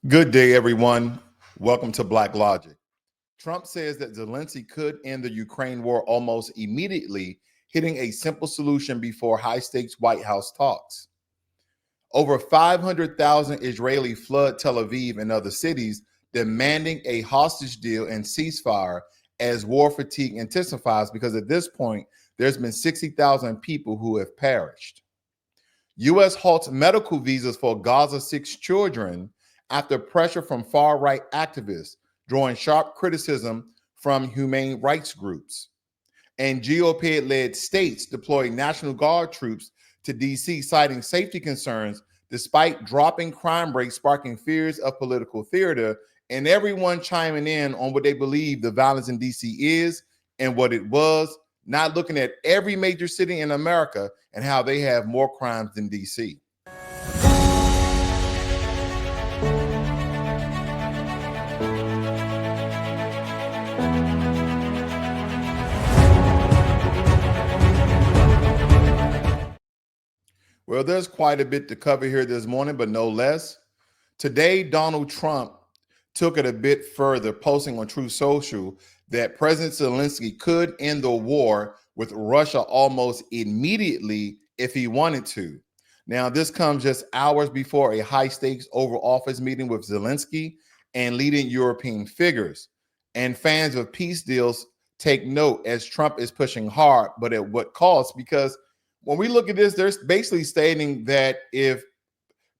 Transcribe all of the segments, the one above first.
Good day, everyone. Welcome to Blacklogic. Trump says that Zelensky could end the Ukraine war almost immediately, hitting a simple solution before high stakes White House talks. Over 500,000 Israeli flood Tel Aviv and other cities, demanding a hostage deal and ceasefire as war fatigue intensifies because at this point, there's been 60,000 people who have perished. U.S. halts medical visas for Gaza 6 children after pressure from far-right activists, drawing sharp criticism from humane rights groups. And GOP-led states deploy National Guard troops to D.C., citing safety concerns despite dropping crime rates, sparking fears of political theater, and everyone chiming in on what they believe the violence in D.C. is and what it was, not looking at every major city in America and how they have more crimes than D.C. Well, there's quite a bit to cover here this morning, but no less. Today, Donald Trump took it a bit further, posting on Truth Social that President Zelensky could end the war with Russia almost immediately if he wanted to. Now, this comes just hours before a high-stakes Oval Office meeting with Zelensky and leading European figures. And fans of peace deals take note as Trump is pushing hard, but at what cost? Because when we look at this, they're basically stating that if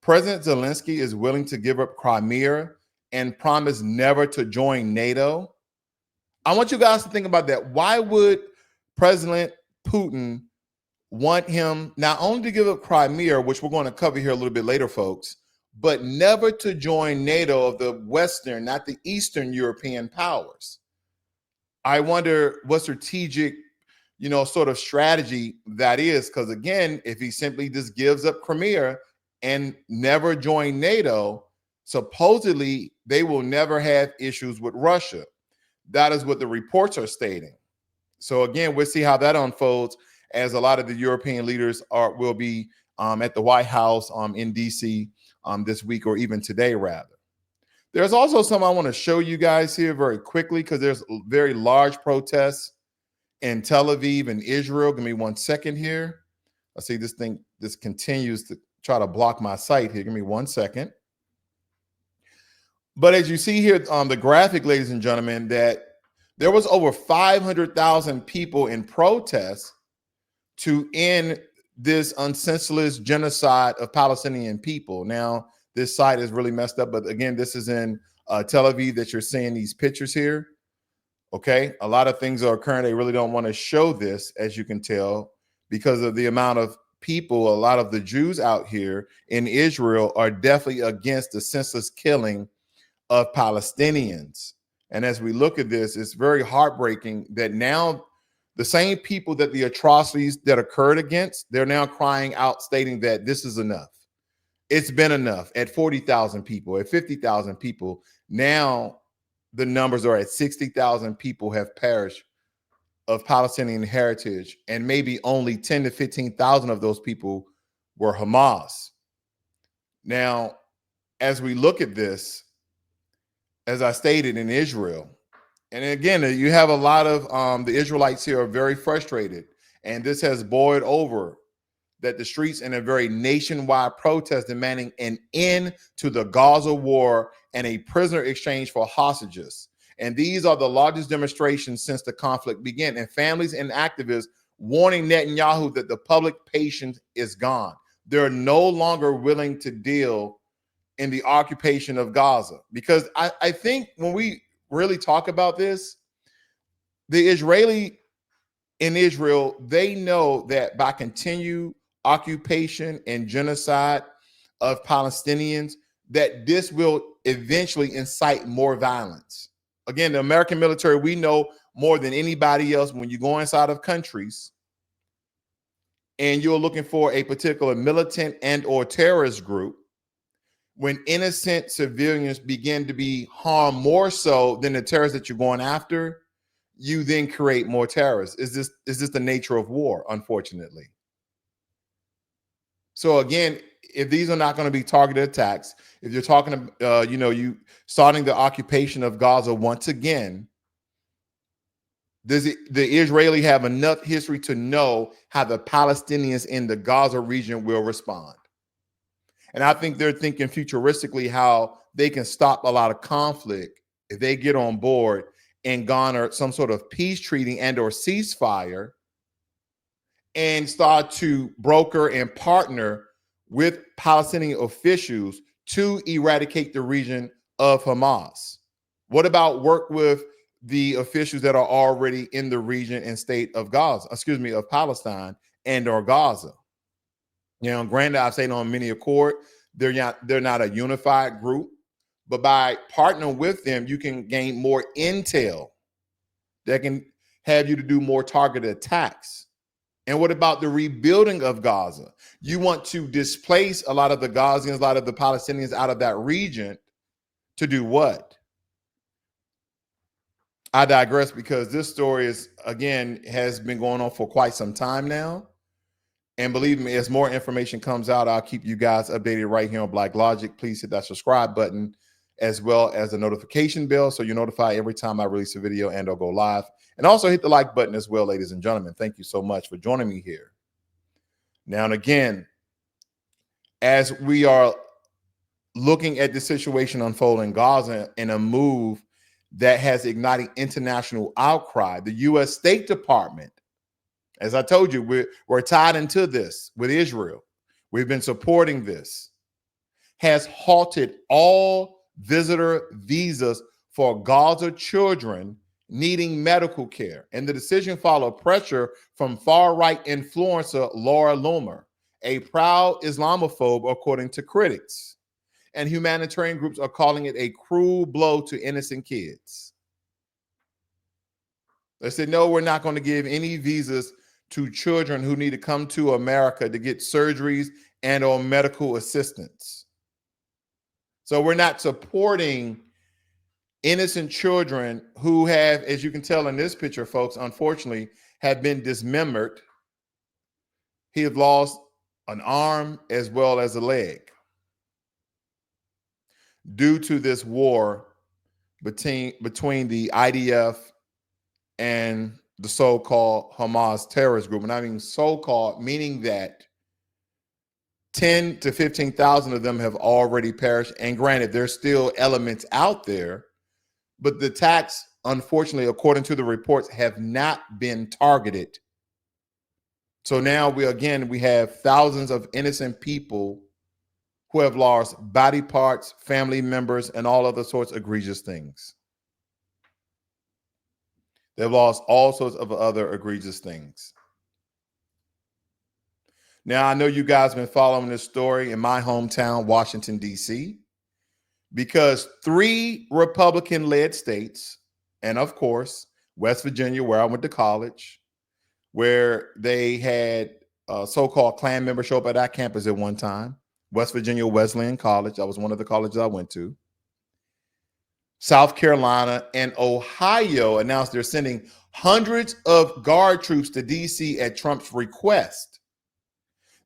President Zelensky is willing to give up Crimea and promise never to join NATO, I want you guys to think about that. Why would President Putin want him not only to give up Crimea, which we're going to cover here a little bit later, folks, but never to join NATO of the Western, not the Eastern European powers? I wonder what strategic sort of strategy that is. Because again, if he simply just gives up Crimea and never join NATO, supposedly they will never have issues with Russia. That is what the reports are stating. So again, we'll see how that unfolds as a lot of the European leaders will be at the White House in DC this week, or even today, rather. There's also something I want to show you guys here very quickly, because there's very large protests in Tel Aviv and Israel. Give me 1 second here. I see this continues to try to block my site here. Give me 1 second. But as you see here on the graphic, ladies and gentlemen, that there was over 500,000 people in protest to end this unsenseless genocide of Palestinian people. Now, this site is really messed up, but again, this is in Tel Aviv that you're seeing these pictures here. Okay, a lot of things are occurring. They really don't want to show this, as you can tell, because of the amount of people. A lot of the Jews out here in Israel are definitely against the senseless killing of Palestinians. And as we look at this, it's very heartbreaking that now the same people that the atrocities that occurred against, they're now crying out, stating that this is enough. It's been enough at 40,000 people, at 50,000 people. Now the numbers are at 60,000 people have perished of Palestinian heritage, and maybe only 10 to 15,000 of those people were Hamas. Now, as we look at this, as I stated, in Israel, and again, you have a lot of the Israelites here are very frustrated, and this has boiled over that the streets in a very nationwide protest demanding an end to the Gaza war and a prisoner exchange for hostages. And these are the largest demonstrations since the conflict began. And families and activists warning Netanyahu that the public patience is gone. They're no longer willing to deal in the occupation of Gaza. Because I think when we really talk about this, the Israeli in Israel, they know that by continued occupation and genocide of Palestinians, that this will eventually incite more violence. Again, the American military, we know more than anybody else, when you go inside of countries and you're looking for a particular militant and or terrorist group, when innocent civilians begin to be harmed more so than the terrorists that you're going after, you then create more terrorists. Is this the nature of war, unfortunately? So again, if these are not going to be targeted attacks, if you're talking, you starting the occupation of Gaza once again, does the Israeli have enough history to know how the Palestinians in the Gaza region will respond? And I think they're thinking futuristically how they can stop a lot of conflict if they get on board and garner some sort of peace treaty and or ceasefire and start to broker and partner with Palestinian officials to eradicate the region of Hamas. What about work with the officials that are already in the region and state of Gaza, of Palestine and or Gaza? Granted, I've said on many accord, they're not a unified group, but by partnering with them, you can gain more intel that can have you to do more targeted attacks. And what about the rebuilding of Gaza? You want to displace a lot of the Gazans, a lot of the Palestinians out of that region to do what? I digress, because this story has been going on for quite some time now. And believe me, as more information comes out, I'll keep you guys updated right here on Blacklogic. Please hit that subscribe button as well as the notification bell so you're notified every time I release a video and or go live. And also hit the like button as well, ladies and gentlemen. Thank you so much for joining me here. Now and again, as we are looking at the situation unfold in Gaza in a move that has ignited international outcry, the U.S. State Department, as I told you, we're tied into this with Israel. We've been supporting this, has halted all visitor visas for Gaza children needing medical care. And the decision followed pressure from far-right influencer Laura Loomer, a proud Islamophobe, according to critics. And humanitarian groups are calling it a cruel blow to innocent kids. They said, no, we're not going to give any visas to children who need to come to America to get surgeries and or medical assistance. So we're not supporting innocent children who have, as you can tell in this picture, folks, unfortunately, have been dismembered. He has lost an arm as well as a leg due to this war between the IDF and the so-called Hamas terrorist group. And I mean so-called, meaning that 10 to 15,000 of them have already perished. And granted, there's still elements out there, but the attacks, unfortunately, according to the reports, have not been targeted. So now we have thousands of innocent people who have lost body parts, family members, and all other sorts of egregious things. They've lost all sorts of other egregious things. Now, I know you guys have been following this story in my hometown, Washington, D.C., because 3 Republican-led states, and of course, West Virginia, where I went to college, where they had so-called Klan members show up at that campus at one time, West Virginia Wesleyan College. That was one of the colleges I went to. South Carolina and Ohio announced they're sending hundreds of guard troops to D.C. at Trump's request.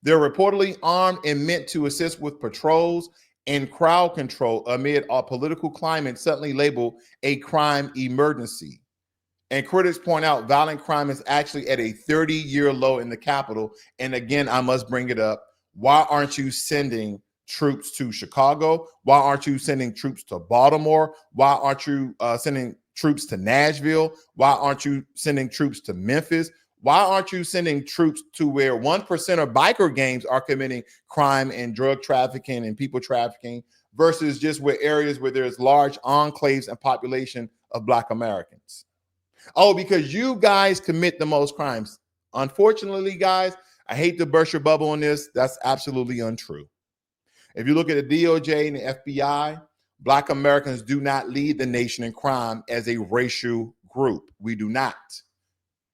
They're reportedly armed and meant to assist with patrols and crowd control amid a political climate suddenly labeled a crime emergency. And critics point out violent crime is actually at a 30-year low in the capital. And again, I must bring it up. Why aren't you sending troops to Chicago? Why aren't you sending troops to Baltimore? Why aren't you sending troops to Nashville? Why aren't you sending troops to Memphis? Why aren't you sending troops to where 1% of biker gangs are committing crime and drug trafficking and people trafficking versus just where areas where there's large enclaves and population of Black Americans? Oh, because you guys commit the most crimes. Unfortunately, guys, I hate to burst your bubble on this. That's absolutely untrue. If you look at the DOJ and the FBI, Black Americans do not lead the nation in crime as a racial group. We do not.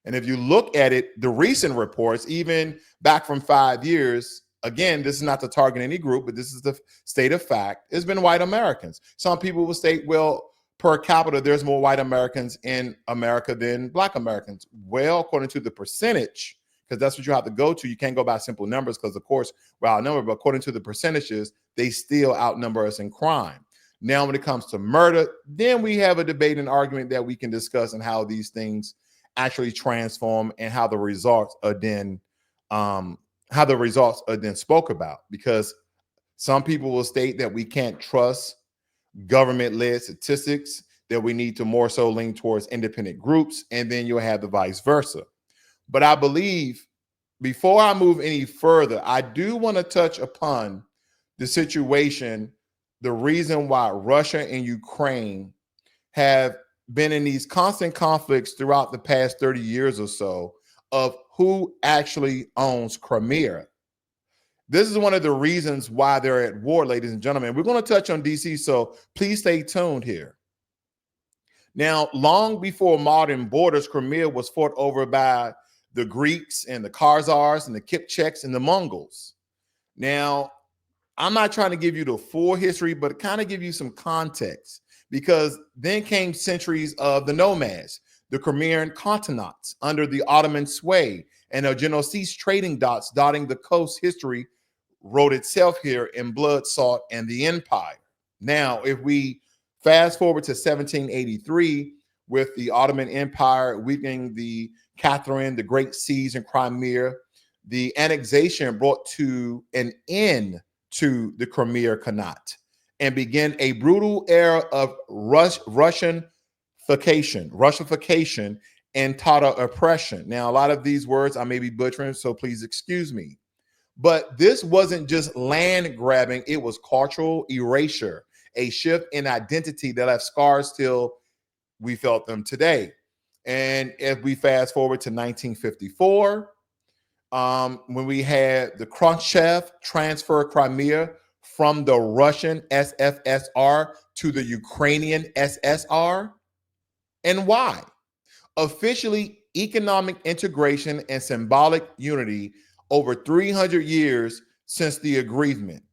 And if you look at it, the recent reports, even back from 5 years, again, this is not to target any group, but this is the state of fact, it's been white Americans. Some people will state, well, per capita, there's more white Americans in America than Black Americans. Well, according to the percentage, because that's what you have to go to. You can't go by simple numbers because, of course, we're outnumbered, but according to the percentages, they still outnumber us in crime. Now, when it comes to murder, then we have a debate and argument that we can discuss and how these things actually transform and how the results are then spoke about. Because some people will state that we can't trust government-led statistics, that we need to more so lean towards independent groups, and then you'll have the vice versa. But I believe, before I move any further, I do want to touch upon the situation, the reason why Russia and Ukraine have been in these constant conflicts throughout the past 30 years or so of who actually owns Crimea. This is one of the reasons why they're at war, ladies and gentlemen. We're going to touch on DC, so please stay tuned here. Now, long before modern borders, Crimea was fought over by the Greeks and the Khazars and the Kipchaks and the Mongols. Now, I'm not trying to give you the full history, but kind of give you some context, because then came centuries of the nomads, the Crimean Khanates under the Ottoman sway, and the Genoese trading dots dotting the coast. History wrote itself here in blood, salt, and the empire. Now, if we fast forward to 1783, with the Ottoman Empire weakening the Catherine the Great siege in Crimea, the annexation brought to an end to the Crimea Khanate and began a brutal era of Russianification and Tatar oppression. Now, a lot of these words I may be butchering, so please excuse me. But this wasn't just land grabbing, it was cultural erasure, a shift in identity that left scars till we felt them today. And if we fast forward to 1954, when we had the Khrushchev transfer Crimea from the Russian SFSR to the Ukrainian SSR. And why? Officially, economic integration and symbolic unity over 300 years since the agreement.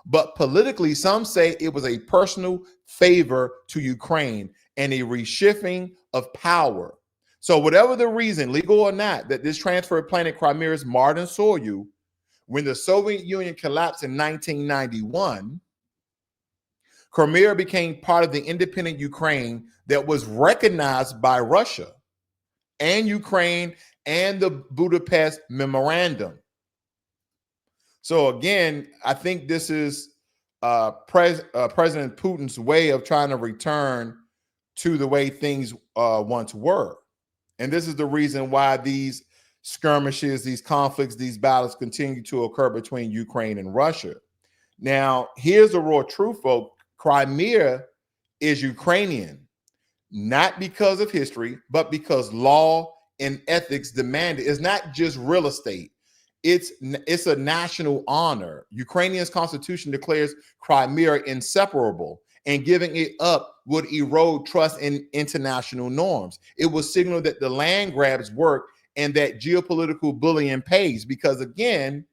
But politically, some say it was a personal favor to Ukraine and a reshifting of power. So whatever the reason, legal or not, that this transfer planted Crimea's modern soil, when the Soviet Union collapsed in 1991, Crimea became part of the independent Ukraine that was recognized by Russia and Ukraine and the Budapest Memorandum. So again, I think this is President Putin's way of trying to return to the way things once were. And this is the reason why these skirmishes, these conflicts, these battles continue to occur between Ukraine and Russia. Now, here's the raw truth, folks. Crimea is Ukrainian, not because of history, but because law and ethics demand it. It's not just real estate. It's a national honor. Ukrainian's constitution declares Crimea inseparable, and giving it up would erode trust in international norms. It will signal that the land grabs work and that geopolitical bullying pays, because again,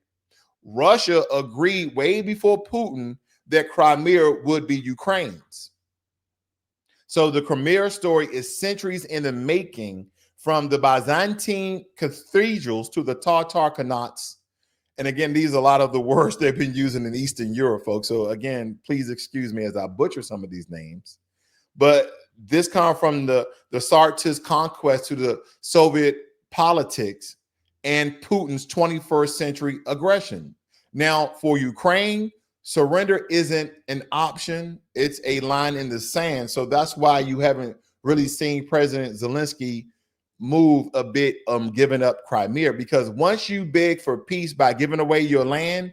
Russia agreed way before Putin that Crimea would be Ukraine's. So the Crimea story is centuries in the making, from the Byzantine cathedrals to the Tatar Khanates. And again, these are a lot of the words they've been using in Eastern Europe, folks. So again, please excuse me as I butcher some of these names. But this comes from the Tsarist conquest to the Soviet politics and Putin's 21st century aggression. Now, for Ukraine, surrender isn't an option. It's a line in the sand. So that's why you haven't really seen President Zelensky move a bit giving up Crimea, because once you beg for peace by giving away your land,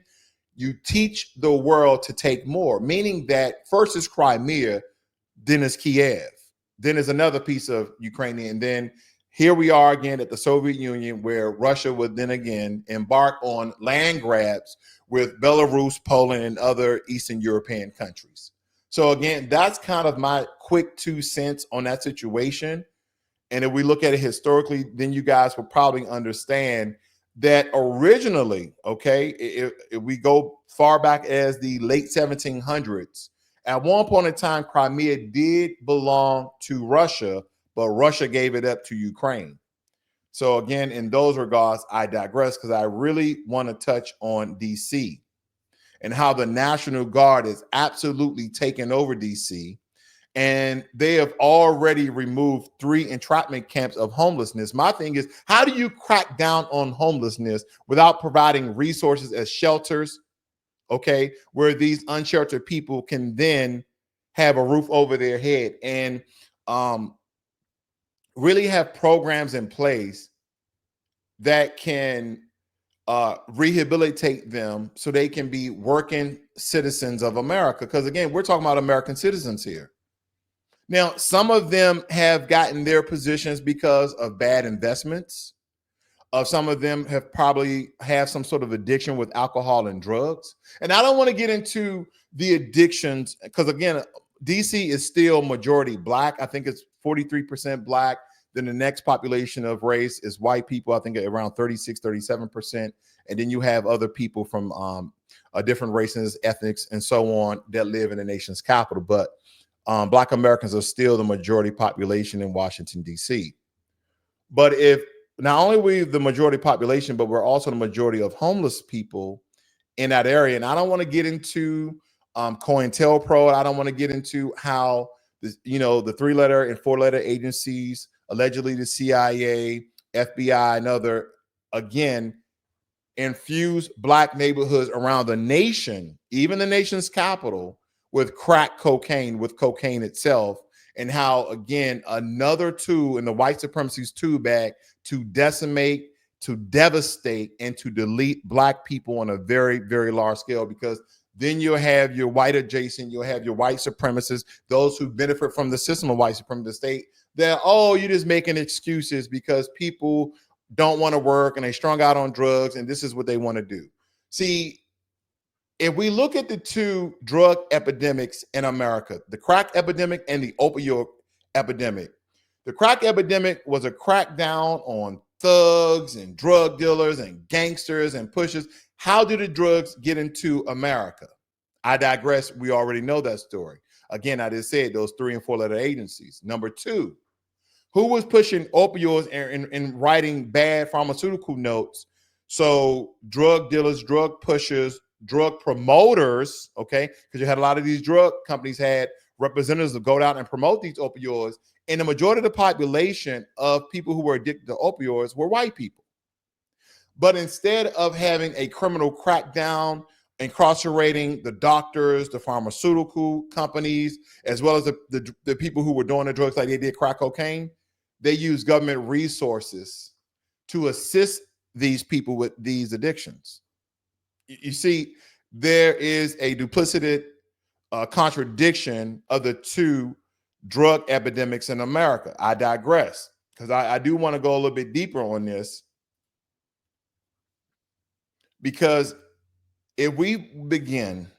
you teach the world to take more, meaning that first is Crimea, then is Kiev, then is another piece of Ukraine, and then here we are again at the Soviet Union, where Russia would then again embark on land grabs with Belarus, Poland, and other Eastern European countries. So again, that's kind of my quick 2 cents on that situation. And if we look at it historically, then you guys will probably understand that originally, okay, if we go far back as the late 1700s, at one point in time, Crimea did belong to Russia, but Russia gave it up to Ukraine. So again, in those regards, I digress because I really want to touch on DC and how the National Guard is absolutely taking over DC. And they have already removed 3 entrapment camps of homelessness. My thing is, how do you crack down on homelessness without providing resources as shelters, okay, where these unsheltered people can then have a roof over their head and really have programs in place that can rehabilitate them so they can be working citizens of America? Because again, we're talking about American citizens here. Now, some of them have gotten their positions because of bad investments. Some of them have probably have some sort of addiction with alcohol and drugs. And I don't want to get into the addictions because again, DC is still majority Black. I think it's 43% Black. Then the next population of race is white people. I think around 36, 37%. And then you have other people from different races, ethnics, and so on that live in the nation's capital. But Black Americans are still the majority population in Washington, D.C. But if not only are we the majority population, but we're also the majority of homeless people in that area. And I don't want to get into COINTELPRO. I don't want to get into how the 3-letter and 4-letter agencies, allegedly the CIA, FBI, and other, again, infuse Black neighborhoods around the nation, even the nation's capital, with crack cocaine, with cocaine itself, and how, again, another tool in the white supremacy's tool bag to decimate, to devastate, and to delete Black people on a very, very large scale. Because then you'll have your white adjacent, you'll have your white supremacists, those who benefit from the system of white supremacy, the state, that, oh, you're just making excuses because people don't want to work and they strung out on drugs and this is what they want to do. See, if we look at the 2 drug epidemics in America, the crack epidemic and the opioid epidemic, the crack epidemic was a crackdown on thugs and drug dealers and gangsters and pushers. How did the drugs get into America? I digress. We already know that story. Again, I just said those 3 and 4-letter agencies. Number 2, who was pushing opioids and writing bad pharmaceutical notes? So drug dealers, drug pushers, drug promoters, okay? Because you had a lot of these drug companies had representatives to go out and promote these opioids. And the majority of the population of people who were addicted to opioids were white people. But instead of having a criminal crackdown, incarcerating the doctors, the pharmaceutical companies, as well as the people who were doing the drugs like they did crack cocaine, they used government resources to assist these people with these addictions. You see, there is a duplicitous contradiction of the 2 drug epidemics in America. I digress because I do want to go a little bit deeper on this, because if we begin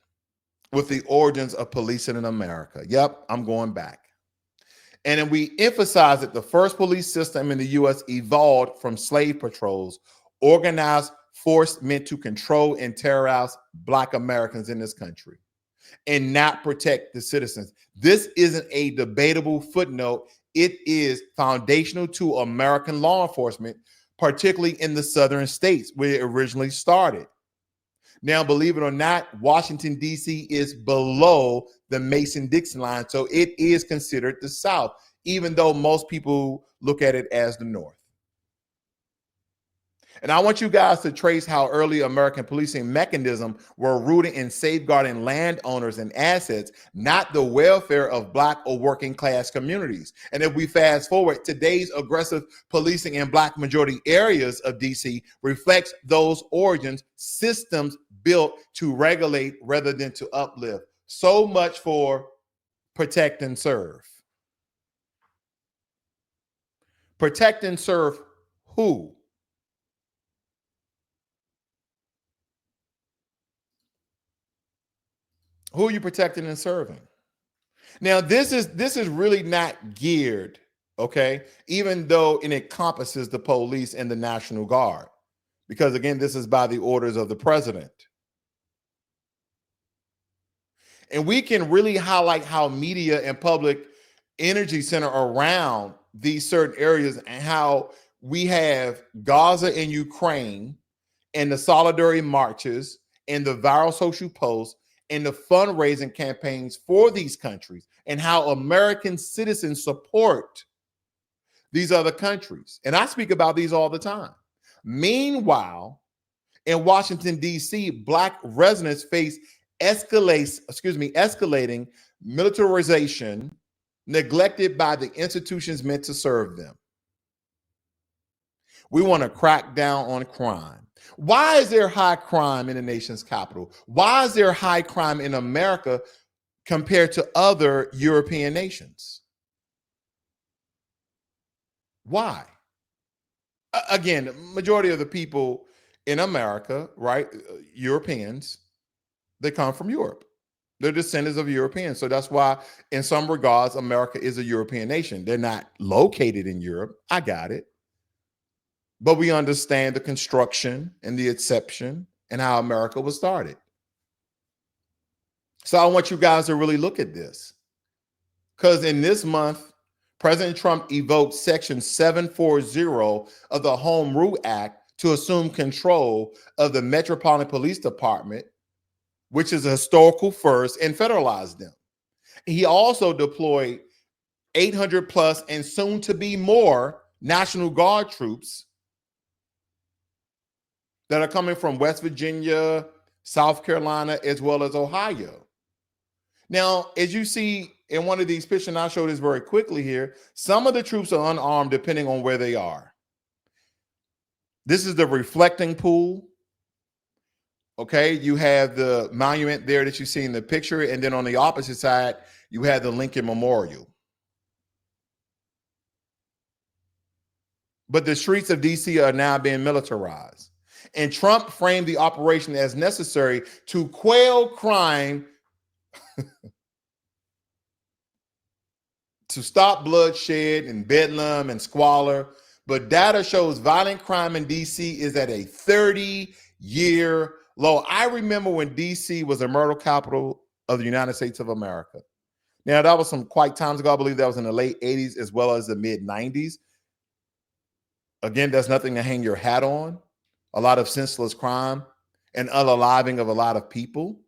with the origins of policing in America, yep, I'm going back. And then we emphasize that the first police system in the U.S. evolved from slave patrols, organized force meant to control and terrorize Black Americans in this country and not protect the citizens. This isn't a debatable footnote. It is foundational to American law enforcement, particularly in the southern states where it originally started. Now, believe it or not, Washington, D.C. is below the Mason-Dixon line, so it is considered the South, even though most people look at it as the North. And I want you guys to trace how early American policing mechanisms were rooted in safeguarding landowners and assets, not the welfare of Black or working class communities. And if we fast forward, today's aggressive policing in Black majority areas of DC reflects those origins, systems built to regulate rather than to uplift. So much for protect and serve. Protect and serve who? Who are you protecting and serving? Now, this is really not geared, okay, even though it encompasses the police and the National Guard, because again, this is by the orders of the president. And we can really highlight how media and public energy center around these certain areas and how we have Gaza and Ukraine and the solidarity marches and the viral social posts and the fundraising campaigns for these countries and how American citizens support these other countries. And I speak about these all the time. Meanwhile, in Washington, D.C., Black residents face escalating militarization neglected by the institutions meant to serve them. We want to crack down on crime. Why is there high crime in the nation's capital? Why is there high crime in America compared to other European nations? Why? Again, the majority of the people in America, right, Europeans, they come from Europe. They're descendants of Europeans. So that's why, in some regards, America is a European nation. They're not located in Europe. I got it. But we understand the construction and the exception and how America was started. So I want you guys to really look at this. Because in this month, President Trump evoked Section 740 of the Home Rule Act to assume control of the Metropolitan Police Department, which is a historical first, and federalize them. He also deployed 800 plus and soon to be more National Guard troops that are coming from West Virginia, South Carolina, as well as Ohio. Now, as you see in one of these pictures, and I'll show this very quickly here, some of the troops are unarmed depending on where they are. This is the reflecting pool. Okay, you have the monument there that you see in the picture, and then on the opposite side, you have the Lincoln Memorial. But the streets of DC are now being militarized. And Trump framed the operation as necessary to quell crime, to stop bloodshed and bedlam and squalor. But data shows violent crime in DC is at a 30-year low. I remember when DC was the murder capital of the United States of America. Now, that was some quite times ago. I believe that was in the late 80s as well as the mid 90s. Again, that's nothing to hang your hat on. A lot of senseless crime and unaliving of a lot of people.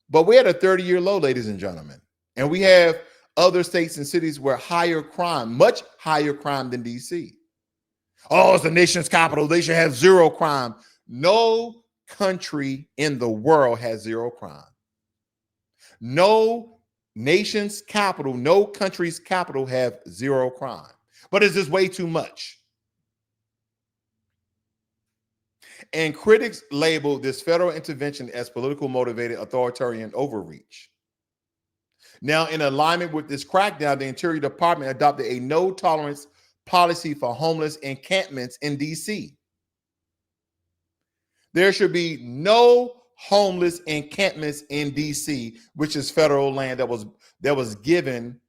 But we're at a 30-year low, ladies and gentlemen. And we have other states and cities where higher crime, much higher crime than DC. Oh, it's the nation's capital. They should have zero crime. No country in the world has zero crime. No nation's capital, no country's capital have zero crime. But it's just way too much. And critics label this federal intervention as political motivated authoritarian overreach. Now, in alignment with this crackdown, the Interior Department adopted a no tolerance policy for homeless encampments in DC. There should be no homeless encampments in DC, which is federal land that was given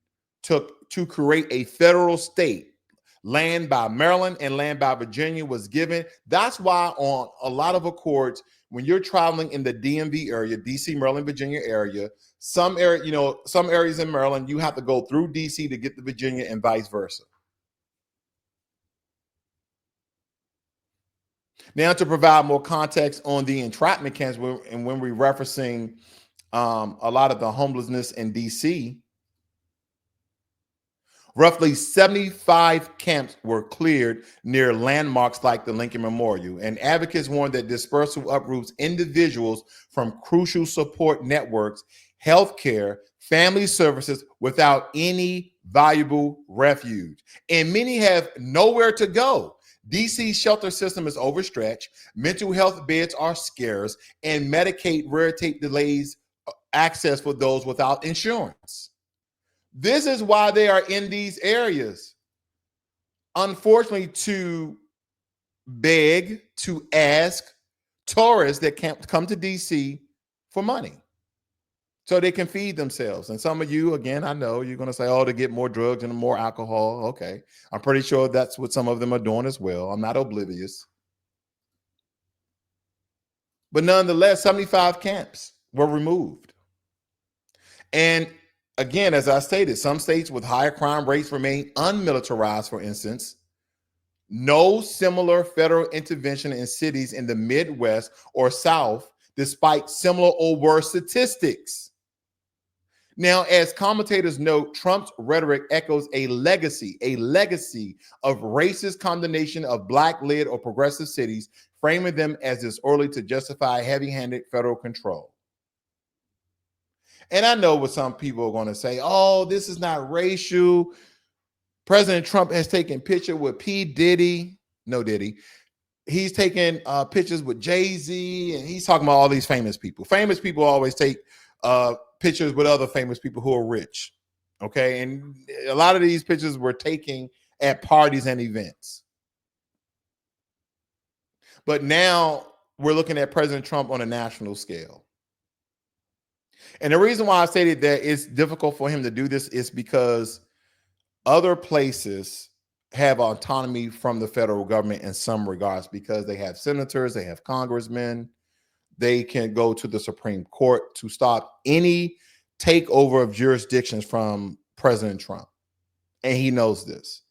to create a federal state. Land by Maryland and land by Virginia was given. That's why on a lot of accords, when you're traveling in the DMV area, DC, Maryland, Virginia area, some areas in Maryland, you have to go through DC to get to Virginia and vice versa. Now, to provide more context on the entrapment camps, and when we're referencing a lot of the homelessness in DC, roughly 75 camps were cleared near landmarks like the Lincoln Memorial, and advocates warned that dispersal uproots individuals from crucial support networks, healthcare, family services without any valuable refuge. And many have nowhere to go. DC's shelter system is overstretched, mental health beds are scarce, and Medicaid red tape delays access for those without insurance. This is why they are in these areas, unfortunately, to beg, to ask tourists that can't come to DC for money so they can feed themselves. And some of you, again, I know you're going to say, oh, to get more drugs and more alcohol. Okay. I'm pretty sure that's what some of them are doing as well. I'm not oblivious. But nonetheless, 75 camps were removed. And again, as I stated, some states with higher crime rates remain unmilitarized, for instance, No similar federal intervention in cities in the Midwest or South, despite similar or worse statistics. Now, as commentators note, Trump's rhetoric echoes a legacy of racist condemnation of Black-led or progressive cities, framing them as disorderly to justify heavy-handed federal control. And I know what some people are going to say, oh, this is not racial. President Trump has taken pictures with P. Diddy. No, Diddy. He's taking pictures with Jay-Z, and he's talking about all these famous people. Famous people always take pictures with other famous people who are rich. Okay. And a lot of these pictures were taken at parties and events. But now we're looking at President Trump on a national scale. And the reason why I stated that it's difficult for him to do this is because other places have autonomy from the federal government in some regards, because they have senators, they have congressmen, they can go to the Supreme Court to stop any takeover of jurisdictions from President Trump. And he knows this.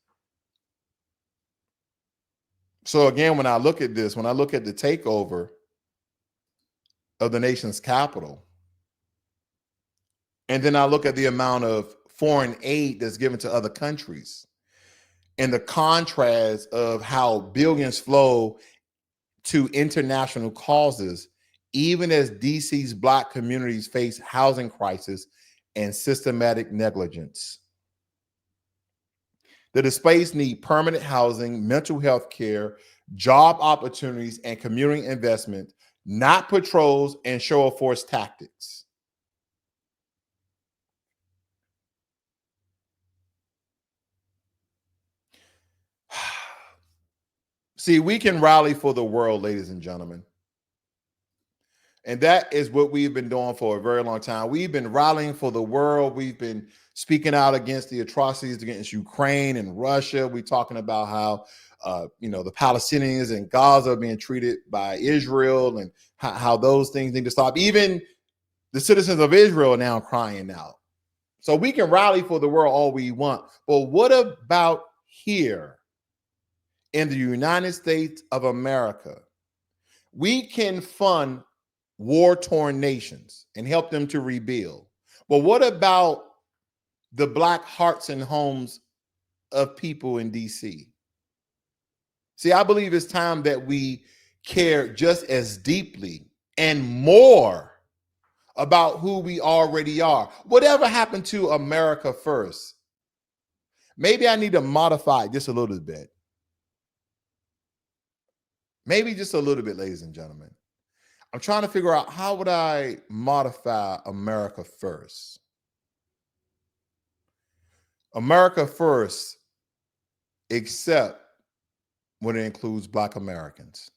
So again, when I look at this, when I look at the takeover of the nation's capital, and then I look at the amount of foreign aid that's given to other countries, and the contrast of how billions flow to international causes, even as DC's Black communities face housing crisis and systematic negligence. The displaced need permanent housing, mental health care, job opportunities, and community investment, not patrols and show of force tactics. See, we can rally for the world, ladies and gentlemen. And that is what we've been doing for a very long time. We've been rallying for the world. We've been speaking out against the atrocities against Ukraine and Russia. We're talking about how, the Palestinians in Gaza are being treated by Israel, and how those things need to stop. Even the citizens of Israel are now crying out. So we can rally for the world all we want. But what about here in the United States of America? We can fund war-torn nations and help them to rebuild. But what about the Black hearts and homes of people in DC? See, I believe it's time that we care just as deeply and more about who we already are. Whatever happened to America first? Maybe I need to modify it just a little bit. Maybe just a little bit, ladies and gentlemen. I'm trying to figure out, how would I modify America first? America first, except when it includes Black Americans.